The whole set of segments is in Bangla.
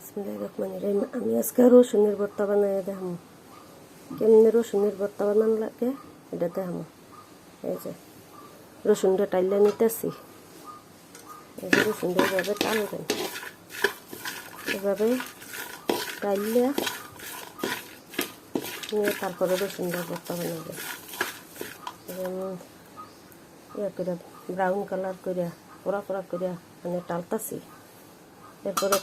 বিসমিল্লাহির রহমানির রহিম। আমি আজকে রসুনের ভর্তা বানাই দেখাম। কেমনে রসুনের ভর্তা বানান লাগে এটা দেখাম। এই যে রসুনটা টাইলা নিতেছি। এই যে রসুনটা এভাবে টানবেন, এভাবে টাইলিয়া নিয়ে তারপরে রসুনটা ভর্তা বানাবেন। যেমন ইয়া করে ব্রাউন কালার করিয়া পোড়া পোড়া করিয়া মানে টালতাছি। এরপরে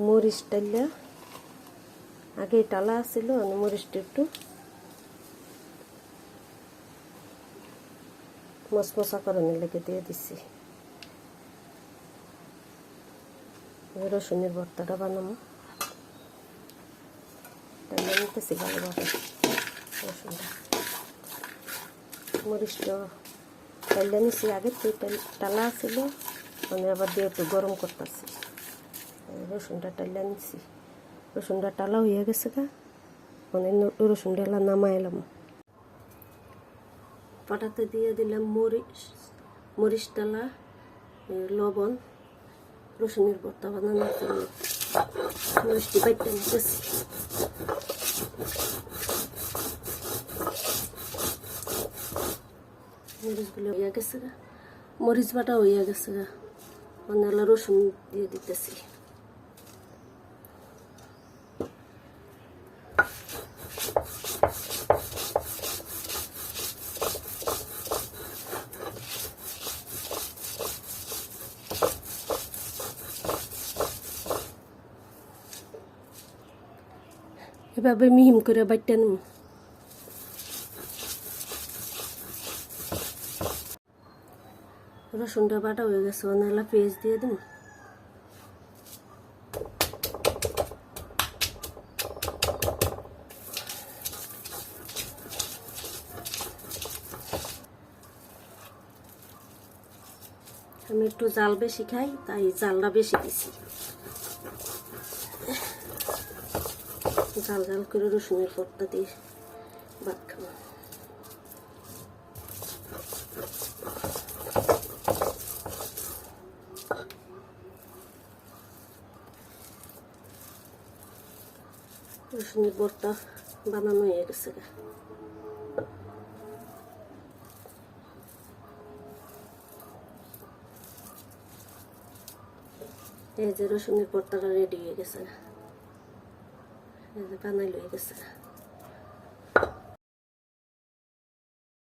মরিচ টাইলা আগে টালা ছিল, মরিচটা একটু মশমশা করে লেগে দিয়ে দিচ্ছি। রসুনের ভর্তাটা বানাবো, টাইলা নিতেছি ভালোভাবে। রসুনটা মরিচটা টাইলা নিচ্ছি, আগে টালা ছিল মানে আবার দিয়ে একটু গরম করতেছি। রসুনটা টাইলা নিচ্ছি, রসুনটা টালা হয়ে গেছে গা, মানে রসুন ডালা নামাই এলাম। পাটাতে দিয়ে দিলাম মরিচ টালা, লবণ। রসুনের ভর্তা বানানোর জন্য মরিচটি বাইটটা নিতেছি। মরিচগুলো হইয়া গেছে গা, মরিচ বাটা হইয়া গেছে গা, মানে রসুন দিয়ে দিতেছি। এভাবে মিহিম করে বাইটটা নিব। রসুনটা বাটা হয়ে গেছে, অনেকলা পেঁয়াজ দিয়ে দেব। আমি একটু জাল বেশি খাই, তাই জালটা বেশি দিছি। জাল জাল করে রসুনের ভর্তা দিয়ে ভাত খাবো। রসুনের ভর্তা বানানো হয়ে গেছে। এই যে রসুনের ভর্তাটা রেডি হয়ে গেছে, এই যে বানাই হয়ে গেছে।